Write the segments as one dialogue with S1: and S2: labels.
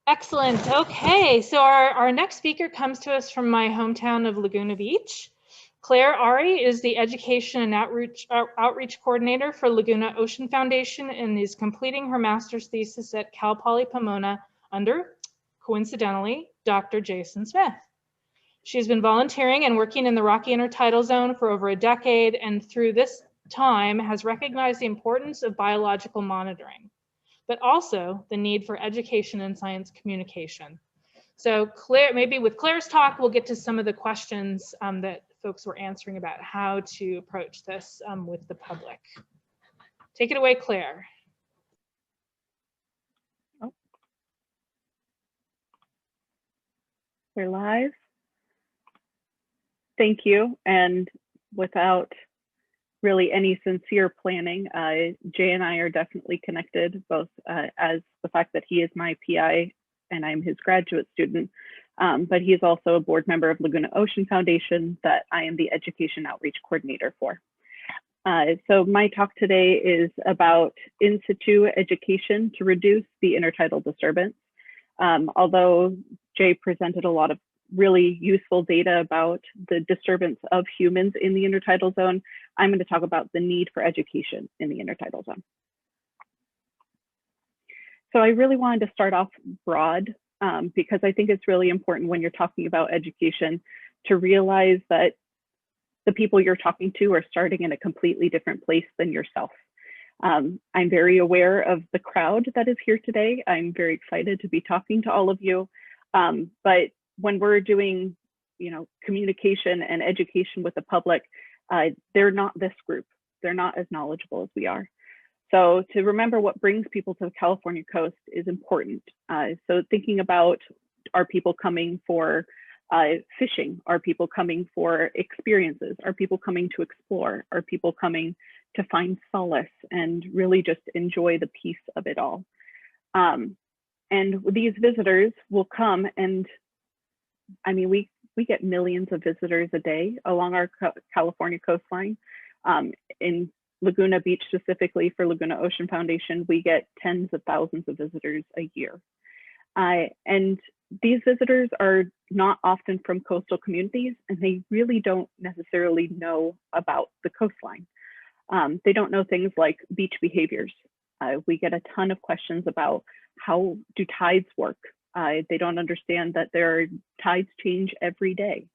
S1: Excellent. Okay, so our next speaker comes to us from my hometown of Laguna Beach. Claire Arre is the Education and Outreach Coordinator for Laguna Ocean Foundation and is completing her master's thesis at Cal Poly Pomona under, coincidentally, Dr. Jason Smith. She's been volunteering and working in the Rocky Intertidal Zone for over a decade, and through this time has recognized the importance of biological monitoring, but also the need for education and science communication. So Claire, maybe with Claire's talk, we'll get to some of the questions that folks were answering about how to approach this with the public. Take it away, Claire.
S2: Oh. We're live. Thank you. And without really any sincere planning, Jay and I are definitely connected, both as the fact that he is my PI and I'm his graduate student, but he is also a board member of Laguna Ocean Foundation that I am the Education Outreach Coordinator for. So my talk today is about in situ education to reduce the intertidal disturbance. Although Jay presented a lot of really useful data about the disturbance of humans in the intertidal zone, I'm going to talk about the need for education in the intertidal zone. So I really wanted to start off broad because I think it's really important when you're talking about education to realize that the people you're talking to are starting in a completely different place than yourself. I'm very aware of the crowd that is here today. I'm very excited to be talking to all of you. But when we're doing, communication and education with the public, they're not this group. They're not as knowledgeable as we are. So to remember what brings people to the California coast is important. So thinking about, are people coming for fishing? Are people coming for experiences? Are people coming to explore? Are people coming to find solace and really just enjoy the peace of it all? And these visitors will come, and I mean, we get millions of visitors a day along our California coastline. In Laguna Beach specifically, for Laguna Ocean Foundation, we get tens of thousands of visitors a year. And these visitors are not often from coastal communities, and they really don't necessarily know about the coastline. They don't know things like beach behaviors. We get a ton of questions about how do tides work. They don't understand that there are tides change every day.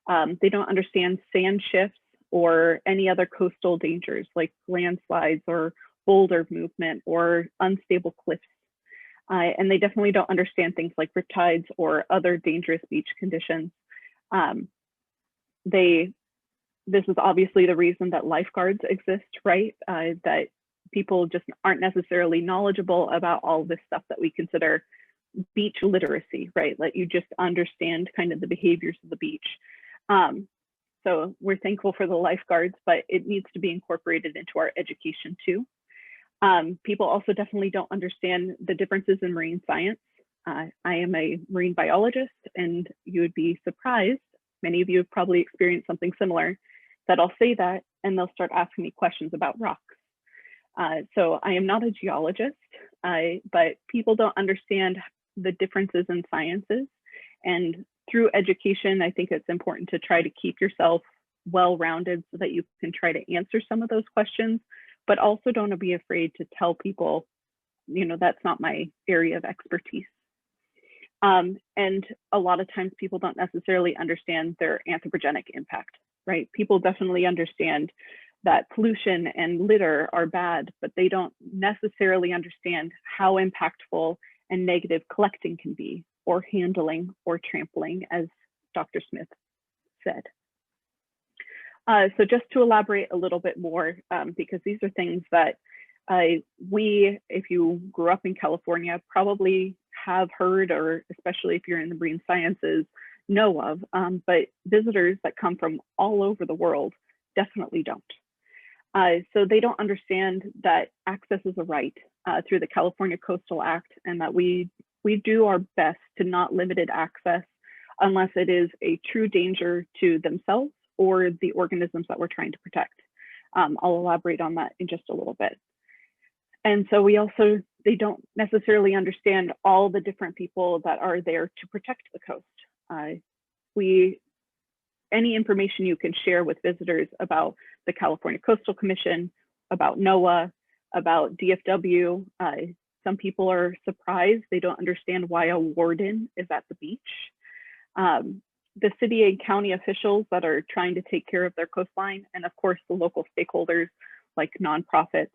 S2: They don't understand sand shifts or any other coastal dangers like landslides or boulder movement or unstable cliffs. And they definitely don't understand things like riptides or other dangerous beach conditions. This is obviously the reason that lifeguards exist, right? That people just aren't necessarily knowledgeable about all this stuff that we consider beach literacy, right? Let you just understand kind of the behaviors of the beach. So we're thankful for the lifeguards, but it needs to be incorporated into our education too. People also definitely don't understand the differences in marine science. I am a marine biologist, and you would be surprised, many of you have probably experienced something similar, that I'll say that and they'll start asking me questions about rocks. So I am not a geologist, but people don't understand the differences in sciences. And through education, I think it's important to try to keep yourself well-rounded so that you can try to answer some of those questions, but also don't be afraid to tell people, that's not my area of expertise. And a lot of times people don't necessarily understand their anthropogenic impact, right? People definitely understand that pollution and litter are bad, but they don't necessarily understand how impactful and negative collecting can be, or handling or trampling, as Dr. Smith said. So just to elaborate a little bit more, because these are things that if you grew up in California, probably have heard, or especially if you're in the marine sciences, know of, but visitors that come from all over the world definitely don't. So they don't understand that access is a right through the California Coastal Act, and that we do our best to not limit access unless it is a true danger to themselves or the organisms that we're trying to protect. I'll elaborate on that in just a little bit. And so they don't necessarily understand all the different people that are there to protect the coast. Any information you can share with visitors about the California Coastal Commission, about NOAA, about DFW, some people are surprised. They don't understand why a warden is at the beach. The city and county officials that are trying to take care of their coastline, and of course the local stakeholders like nonprofits,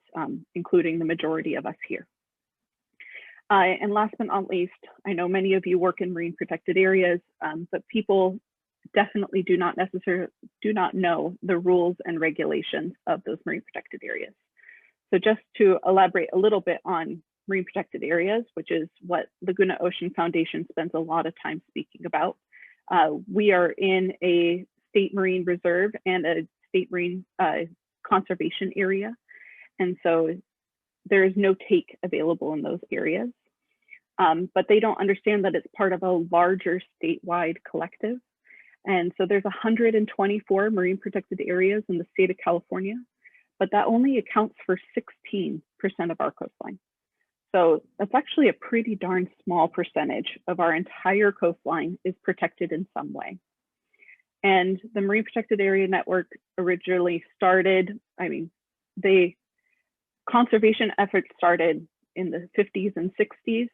S2: including the majority of us here. And last but not least, I know many of you work in marine protected areas, but people definitely do not know the rules and regulations of those marine protected areas. So just to elaborate a little bit on marine protected areas, which is what Laguna Ocean Foundation spends a lot of time speaking about. We are in a state marine reserve and a state marine conservation area. And so there is no take available in those areas. But they don't understand that it's part of a larger statewide collective. And so there's 124 marine protected areas in the state of California, but that only accounts for 16% of our coastline. So that's actually a pretty darn small percentage of our entire coastline is protected in some way. And the Marine Protected Area Network originally started, conservation efforts started in the 50s and 60s,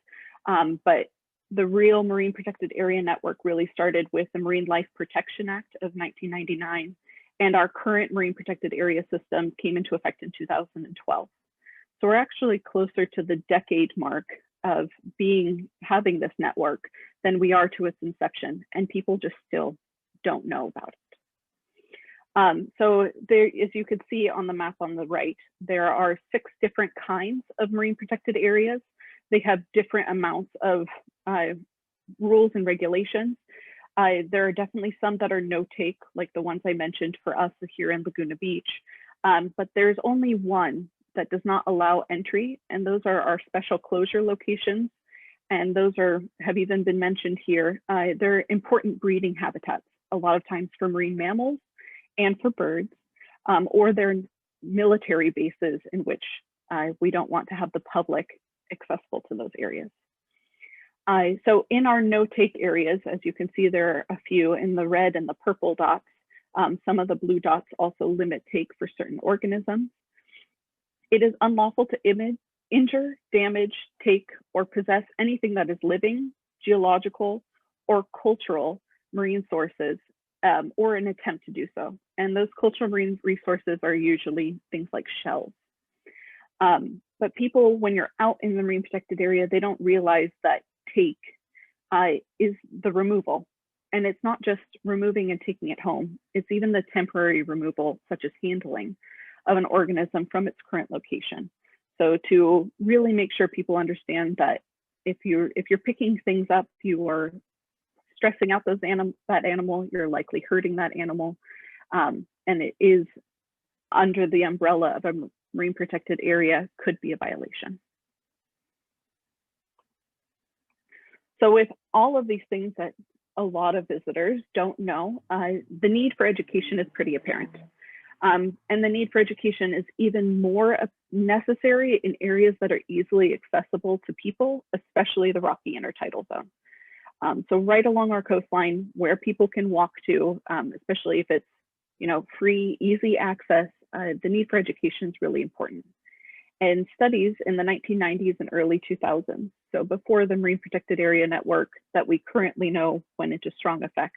S2: but the real Marine Protected Area Network really started with the Marine Life Protection Act of 1999, and our current Marine Protected Area system came into effect in 2012. So we're actually closer to the decade mark of having this network than we are to its inception, and people just still don't know about it. So there, as you can see on the map on the right, there are 6 different kinds of marine protected areas. They have different amounts of rules and regulations. There are definitely some that are no take, like the ones I mentioned for us here in Laguna Beach, but there's only one that does not allow entry, and those are our special closure locations. And those have even been mentioned here. They're important breeding habitats, a lot of times for marine mammals and for birds, or they're military bases in which we don't want to have the public accessible to those areas. So in our no-take areas, as you can see, there are a few in the red and the purple dots. Some of the blue dots also limit take for certain organisms. It is unlawful to injure, damage, take, or possess anything that is living, geological, or cultural marine sources, or an attempt to do so. And those cultural marine resources are usually things like shells. But people, when you're out in the marine protected area, they don't realize that take is the removal. And it's not just removing and taking it home. It's even the temporary removal, such as handling of an organism from its current location. So to really make sure people understand that if you're picking things up, you are stressing out that animal, you're likely hurting that animal. And it is under the umbrella of a marine protected area, could be a violation. So with all of these things that a lot of visitors don't know, the need for education is pretty apparent. And the need for education is even more necessary in areas that are easily accessible to people, especially the rocky intertidal zone. So right along our coastline where people can walk to, especially if it's free, easy access, the need for education is really important. And studies in the 1990s and early 2000s, so before the Marine Protected Area Network that we currently know went into strong effect,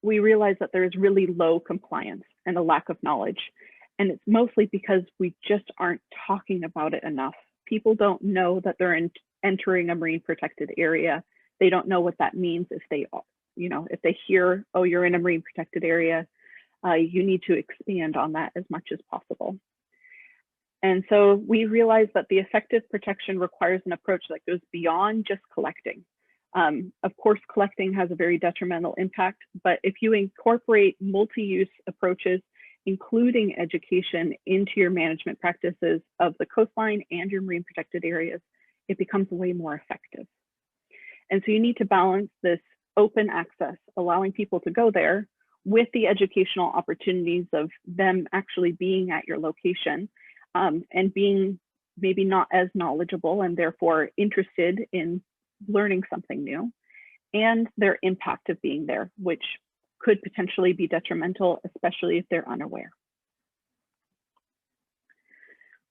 S2: we realized that there is really low compliance and a lack of knowledge. And it's mostly because we just aren't talking about it enough. People don't know that they're entering a marine protected area. They don't know what that means if they hear, oh, you're in a marine protected area, you need to expand on that as much as possible. And so we realized that the effective protection requires an approach that goes beyond just collecting. Of course, collecting has a very detrimental impact, but if you incorporate multi-use approaches, including education into your management practices of the coastline and your marine protected areas, it becomes way more effective. And so you need to balance this open access, allowing people to go there, with the educational opportunities of them actually being at your location, and being maybe not as knowledgeable and therefore interested in learning something new, and their impact of being there, which could potentially be detrimental, especially if they're unaware.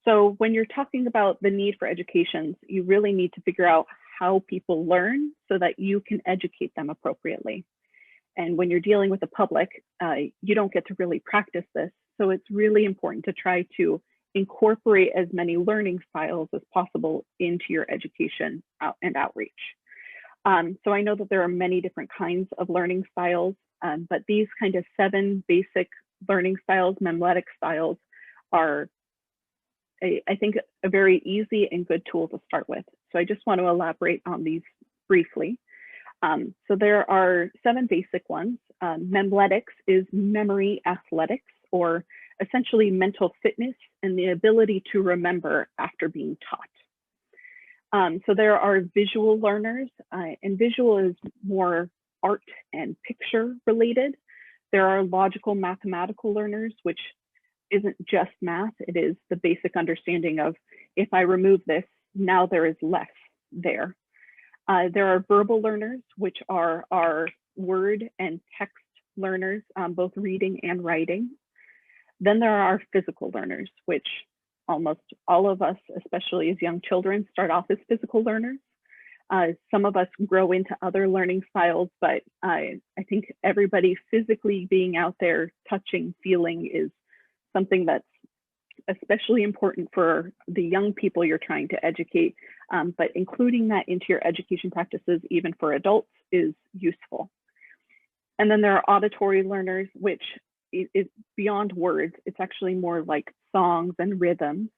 S2: So when you're talking about the need for education, you really need to figure out how people learn so that you can educate them appropriately. And when you're dealing with the public, you don't get to really practice this. So it's really important to try to incorporate as many learning styles as possible into your education and outreach. So I know that there are many different kinds of learning styles, but these kind of 7 basic learning styles, memletic styles, are, I think, a very easy and good tool to start with. So I just want to elaborate on these briefly. So there are 7 basic ones. Memletics is memory athletics, or essentially mental fitness and the ability to remember after being taught. So there are visual learners, and visual is more art and picture related. There are logical mathematical learners, which isn't just math, it is the basic understanding of, if I remove this, now there is less there. There are verbal learners, which are our word and text learners, both reading and writing. Then there are physical learners, which almost all of us, especially as young children, start off as physical learners. Some of us grow into other learning styles, but I think everybody physically being out there, touching, feeling is something that's especially important for the young people you're trying to educate, but including that into your education practices, even for adults, is useful. And then there are auditory learners, which is beyond words. It's actually more like songs and rhythms.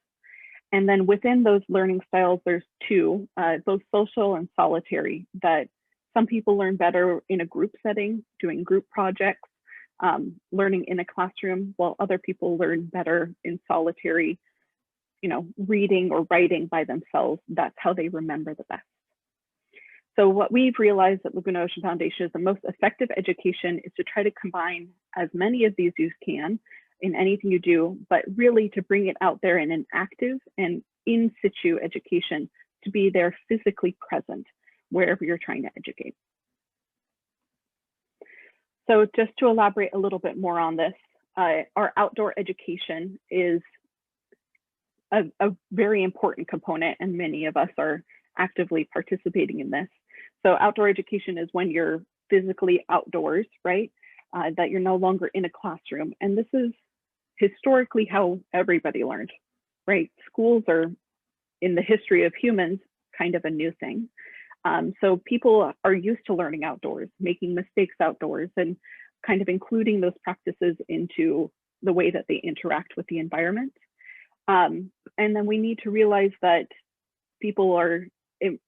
S2: And then within those learning styles, there's 2, both social and solitary, that some people learn better in a group setting, doing group projects, learning in a classroom, while other people learn better in solitary, reading or writing by themselves. That's how they remember the best. So what we've realized at Laguna Ocean Foundation is the most effective education is to try to combine as many of these you can in anything you do, but really to bring it out there in an active and in situ education, to be there physically present wherever you're trying to educate. So just to elaborate a little bit more on this, our outdoor education is a very important component, and many of us are actively participating in this. So outdoor education is when you're physically outdoors, right? That you're no longer in a classroom. And this is historically how everybody learned, right? Schools are, in the history of humans, kind of a new thing. So people are used to learning outdoors, making mistakes outdoors, and kind of including those practices into the way that they interact with the environment. And then we need to realize that people are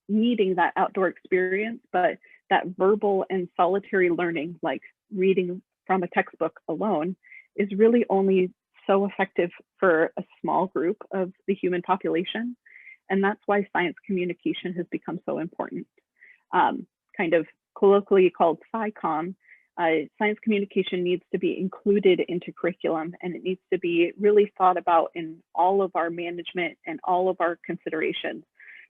S2: needing that outdoor experience, but that verbal and solitary learning, like reading from a textbook alone, is really only so effective for a small group of the human population. And that's why science communication has become so important. Kind of colloquially called SciComm, science communication needs to be included into curriculum, and it needs to be really thought about in all of our management and all of our considerations.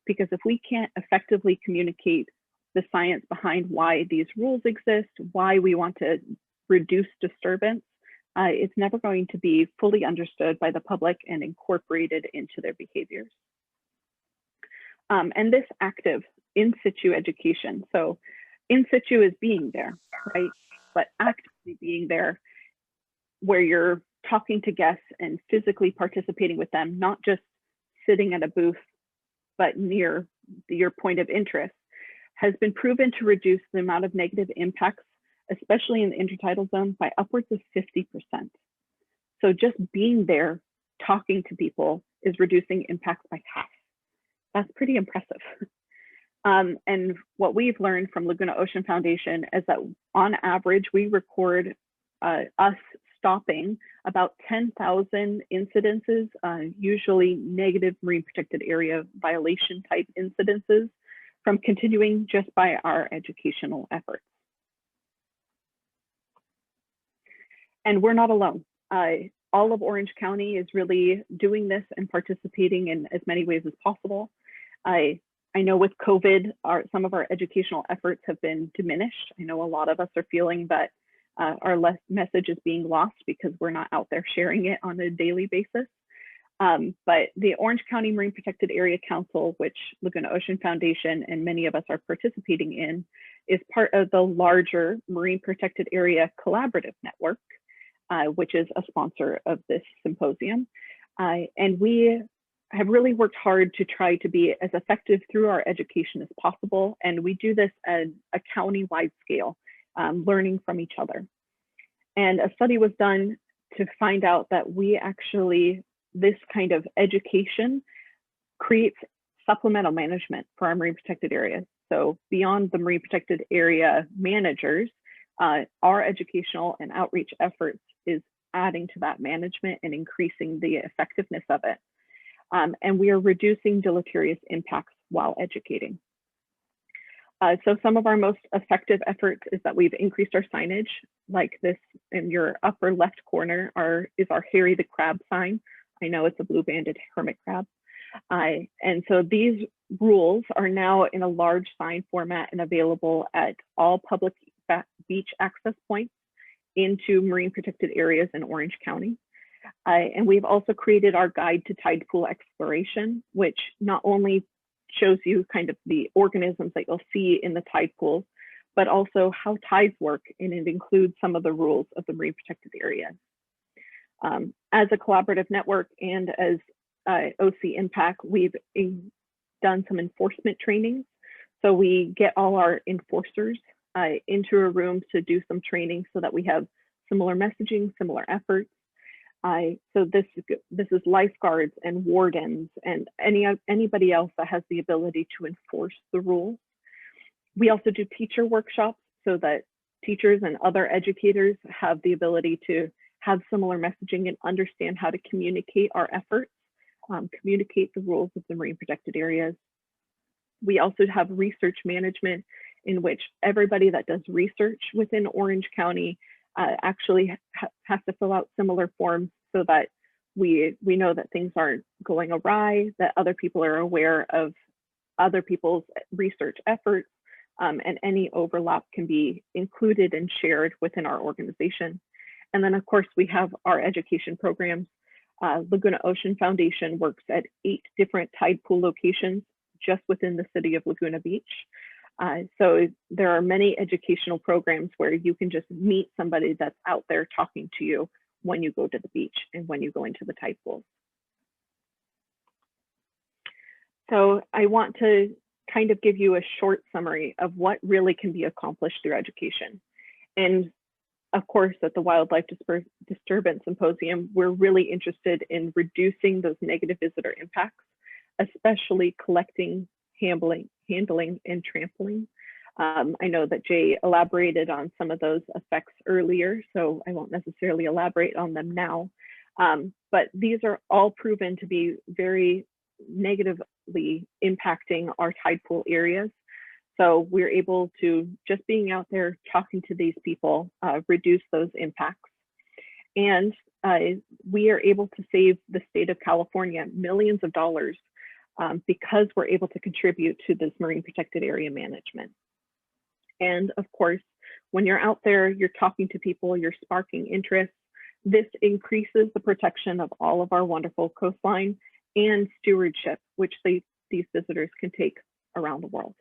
S2: Because if we can't effectively communicate the science behind why these rules exist, why we want to reduce disturbance, it's never going to be fully understood by the public and incorporated into their behaviors. And this active in situ education. So in situ is being there, right? But actively being there where you're talking to guests and physically participating with them, not just sitting at a booth, but near your point of interest, has been proven to reduce the amount of negative impacts, especially in the intertidal zone, by upwards of 50%. So just being there, talking to people, is reducing impacts by half. That's pretty impressive. And what we've learned from Laguna Ocean Foundation is that on average, we record us stopping about 10,000 incidences, usually negative marine protected area violation type incidences, from continuing just by our educational efforts. And we're not alone. all of Orange County is really doing this and participating in as many ways as possible. I know with COVID, some of our educational efforts have been diminished. I know a lot of us are feeling that our message is being lost because we're not out there sharing it on a daily basis. But the Orange County Marine Protected Area Council, which Laguna Ocean Foundation and many of us are participating in, is part of the larger Marine Protected Area Collaborative Network, which is a sponsor of this symposium. And we have really worked hard to try to be as effective through our education as possible. And we do this at a county-wide scale, learning from each other. And a study was done to find out that this kind of education creates supplemental management for our marine protected areas. So beyond the marine protected area managers, our educational and outreach efforts is adding to that management and increasing the effectiveness of it. And we are reducing deleterious impacts while educating. So some of our most effective efforts is that we've increased our signage, like this in your upper left corner is our Harry the Crab sign. I know it's a blue-banded hermit crab. And so these rules are now in a large sign format and available at all public beach access points into marine protected areas in Orange County. And we've also created our guide to tide pool exploration, which not only shows you kind of the organisms that you'll see in the tide pools, but also how tides work, and it includes some of the rules of the marine protected areas. As a collaborative network and as OC Impact, we've done some enforcement trainings. So we get all our enforcers into a room to do some training so that we have similar messaging, similar efforts. So this is lifeguards and wardens and anybody else that has the ability to enforce the rules. We also do teacher workshops so that teachers and other educators have the ability to have similar messaging and understand how to communicate our efforts, communicate the rules of the marine protected areas. We also have research management, in which everybody that does research within Orange County actually has to fill out similar forms so that we know that things aren't going awry, that other people are aware of other people's research efforts, and any overlap can be included and shared within our organization. And then of course we have our education programs. Laguna Ocean Foundation works at 8 different tide pool locations just within the city of Laguna Beach. So there are many educational programs where you can just meet somebody that's out there talking to you when you go to the beach and when you go into the tide pools. So I want to kind of give you a short summary of what really can be accomplished through education. And of course, at the Wildlife Disturbance Symposium, we're really interested in reducing those negative visitor impacts, especially collecting, handling, and trampling. I know that Jay elaborated on some of those effects earlier, so I won't necessarily elaborate on them now. But these are all proven to be very negatively impacting our tide pool areas. So we're able to, just being out there talking to these people, reduce those impacts. And we are able to save the state of California millions of dollars because we're able to contribute to this marine protected area management. And of course, when you're out there, you're talking to people, you're sparking interest. This increases the protection of all of our wonderful coastline and stewardship, which these visitors can take around the world.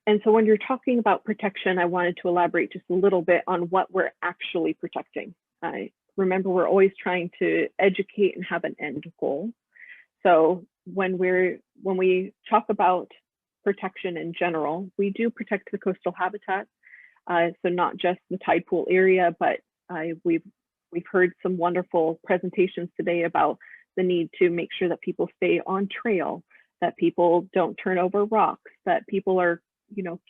S2: And so when you're talking about protection, I wanted to elaborate just a little bit on what we're actually protecting. Remember, we're always trying to educate and have an end goal. So when we talk about protection in general, we do protect the coastal habitat. So not just the tide pool area, but we've heard some wonderful presentations today about the need to make sure that people stay on trail, that people don't turn over rocks, that people are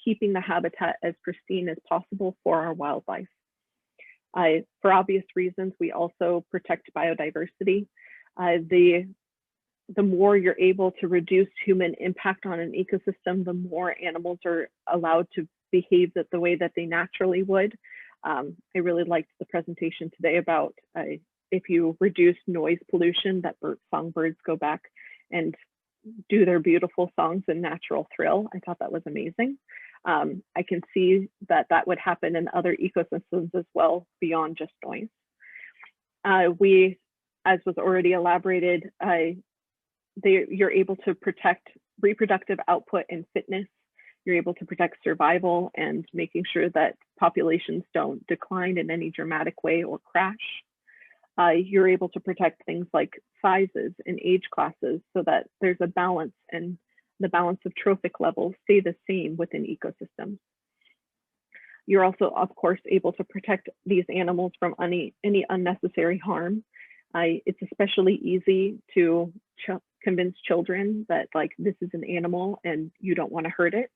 S2: keeping the habitat as pristine as possible for our wildlife. For obvious reasons, we also protect biodiversity. The more you're able to reduce human impact on an ecosystem, the more animals are allowed to behave the way that they naturally would. I really liked the presentation today about if you reduce noise pollution, that songbirds go back and do their beautiful songs in natural thrill. I thought that was amazing. I can see that that would happen in other ecosystems as well, beyond just noise. We, as was already elaborated, you're able to protect reproductive output and fitness. You're able to protect survival and making sure that populations don't decline in any dramatic way or crash. You're able to protect things like sizes and age classes so that there's a balance, and the balance of trophic levels stay the same within ecosystems. You're also, of course, able to protect these animals from any unnecessary harm. It's especially easy to convince children that, like, this is an animal and you don't want to hurt it.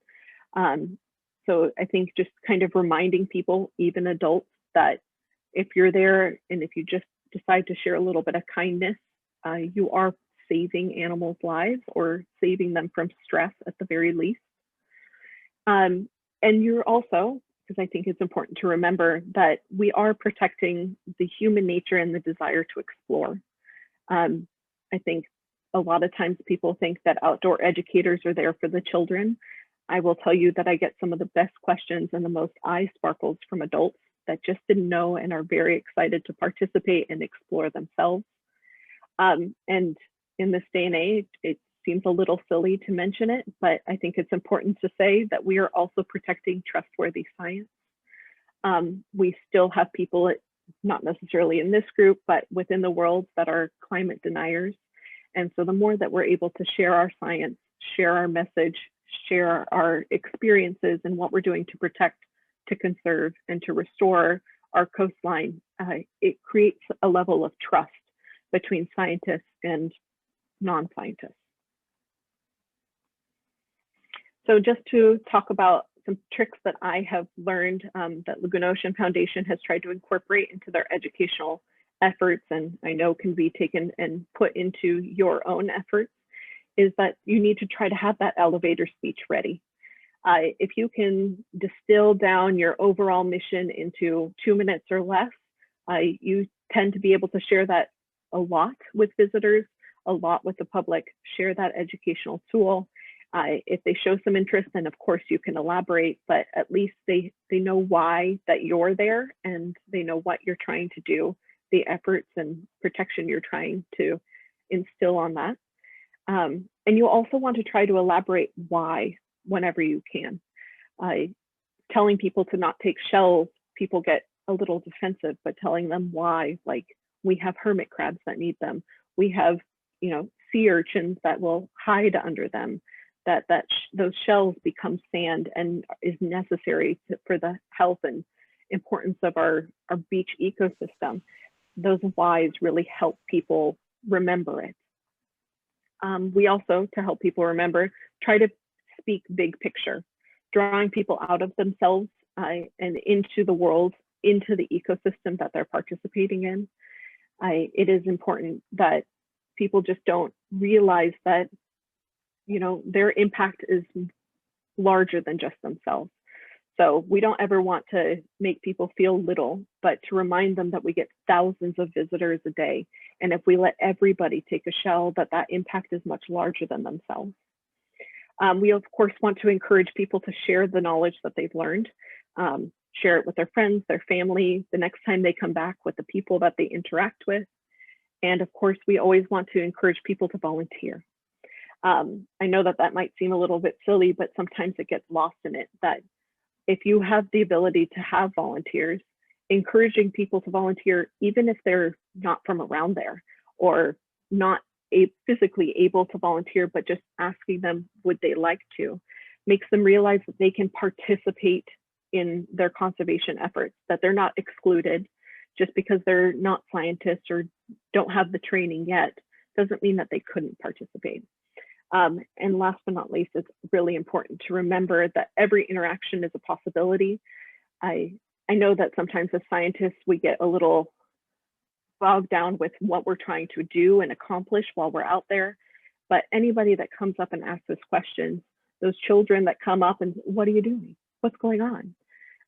S2: So I think just kind of reminding people, even adults, that if you're there and if you just decide to share a little bit of kindness, you are saving animals' lives or saving them from stress at the very least. And you're also, because I think it's important to remember that we are protecting the human nature and the desire to explore. I think a lot of times people think that outdoor educators are there for the children. I will tell you that I get some of the best questions and the most eye sparkles from adults that just didn't know and are very excited to participate and explore themselves. And in this day and age, it seems a little silly to mention it, but I think it's important to say that we are also protecting trustworthy science. We still have people, not necessarily in this group, but within the world, that are climate deniers. And so the more that we're able to share our science, share our message, share our experiences and what we're doing to protect, to conserve, and to restore our coastline, it creates a level of trust between scientists and non-scientists. So just to talk about some tricks that I have learned that Laguna Ocean Foundation has tried to incorporate into their educational efforts, and I know can be taken and put into your own efforts, is that you need to try to have that elevator speech ready. If you can distill down your overall mission into 2 minutes or less, you tend to be able to share that a lot with visitors, a lot with the public, share that educational tool. If they show some interest, then of course you can elaborate, but at least they know why that you're there, and they know what you're trying to do, the efforts and protection you're trying to instill on that. And you also want to try to elaborate why whenever you can. Telling people to not take shells, people get a little defensive, but telling them why, like, we have hermit crabs that need them. We have, sea urchins that will hide under them, those shells become sand and is necessary for the health and importance of our beach ecosystem. Those whys really help people remember it. We also, to help people remember, try to speak big picture, drawing people out of themselves and into the world, into the ecosystem that they're participating in. It is important that people just don't realize that, their impact is larger than just themselves. So we don't ever want to make people feel little, but to remind them that we get thousands of visitors a day. And if we let everybody take a shell, that impact is much larger than themselves. We, of course, want to encourage people to share the knowledge that they've learned, share it with their friends, their family, the next time they come back, with the people that they interact with. And of course, we always want to encourage people to volunteer. I know that might seem a little bit silly, but sometimes it gets lost in it, that if you have the ability to have volunteers, encouraging people to volunteer, even if they're not from around there or not physically able to volunteer, but just asking them, would they like to, makes them realize that they can participate in their conservation efforts, that they're not excluded just because they're not scientists or don't have the training yet, doesn't mean that they couldn't participate. And last but not least, it's really important to remember that every interaction is a possibility. I know that sometimes as scientists, we get a little bogged down with what we're trying to do and accomplish while we're out there. But anybody that comes up and asks us questions, those children that come up and, what are you doing? What's going on?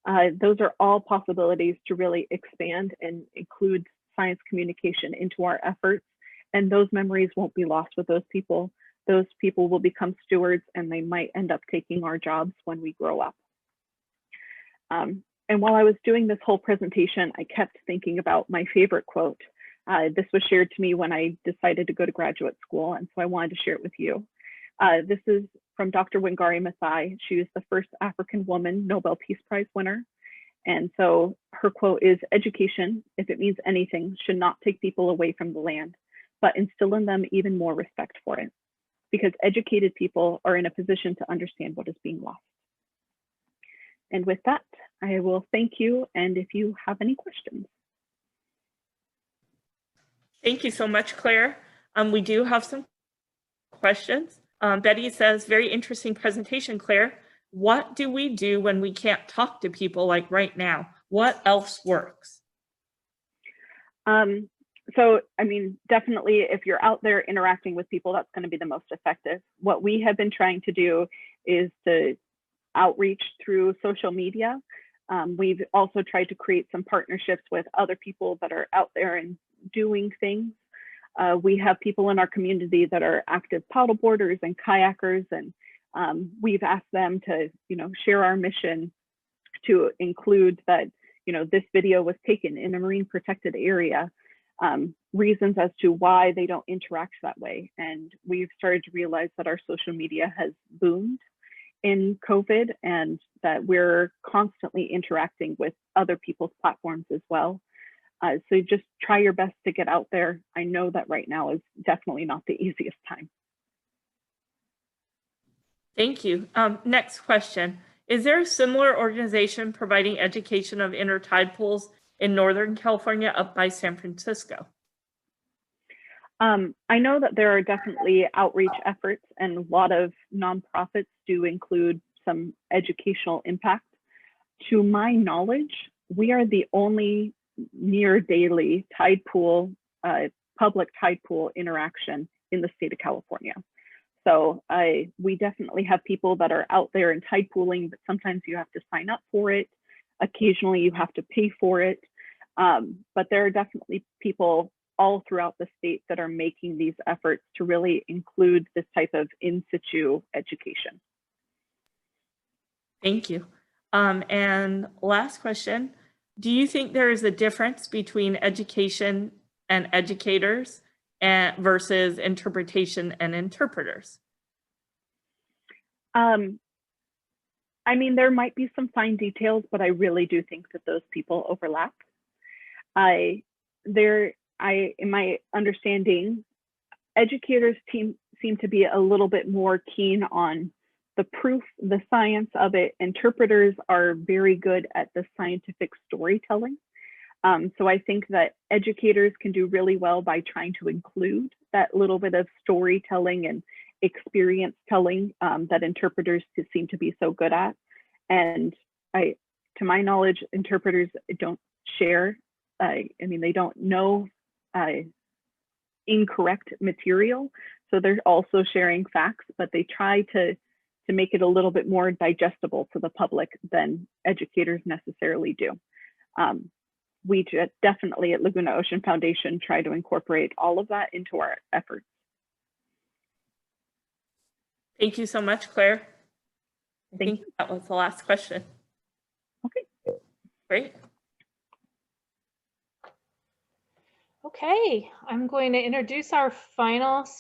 S2: Those are all possibilities to really expand and include science communication into our efforts. And those memories won't be lost with those people. Those people will become stewards, and they might end up taking our jobs when we grow up. And while I was doing this whole presentation, I kept thinking about my favorite quote. This was shared to me when I decided to go to graduate school, and so I wanted to share it with you. This is from Dr. Wangari Maathai. She was the first African woman Nobel Peace Prize winner. And so her quote is, "Education, if it means anything, should not take people away from the land, but instill in them even more respect for it, because educated people are in a position to understand what is being lost." And with that, I will thank you, and if you have any questions.
S3: Thank you so much, Claire. We do have some questions. Betty says, very interesting presentation, Claire. What do we do when we can't talk to people like right now? What else works?
S2: So, I mean, definitely if you're out there interacting with people, that's going to be the most effective. What we have been trying to do is to outreach through social media. We've also tried to create some partnerships with other people that are out there and doing things. We have people in our community that are active paddleboarders and kayakers, and we've asked them to, share our mission to include that, this video was taken in a marine protected area, reasons as to why they don't interact that way. And we've started to realize that our social media has boomed in COVID, and that we're constantly interacting with other people's platforms as well. So just try your best to get out there. I know that right now is definitely not the easiest time.
S3: Thank you. Next question. Is there a similar organization providing education of inner tide pools in Northern California up by San Francisco?
S2: I know that there are definitely outreach efforts, and a lot of nonprofits do include some educational impact. To my knowledge, we are the only near daily tide pool, public tide pool interaction in the state of California. So we definitely have people that are out there and tide pooling, but sometimes you have to sign up for it. Occasionally you have to pay for it. But there are definitely people all throughout the state that are making these efforts to really include this type of in situ education.
S3: Thank you. And last question, do you think there is a difference between education and educators versus interpretation and interpreters?
S2: I mean, there might be some fine details, but I really do think that those people overlap. In my understanding, educators seem to be a little bit more keen on the proof, the science of it. Interpreters are very good at the scientific storytelling. So I think that educators can do really well by trying to include that little bit of storytelling and experience telling that interpreters seem to be so good at. And to my knowledge, interpreters don't share, they don't know incorrect material. So they're also sharing facts, but they try to make it a little bit more digestible to the public than educators necessarily do. We definitely at Laguna Ocean Foundation try to incorporate all of that into our efforts.
S3: Thank you so much, Claire. I think
S2: you.
S3: that was the last question.
S2: Okay.
S3: Great.
S1: Okay, I'm going to introduce our final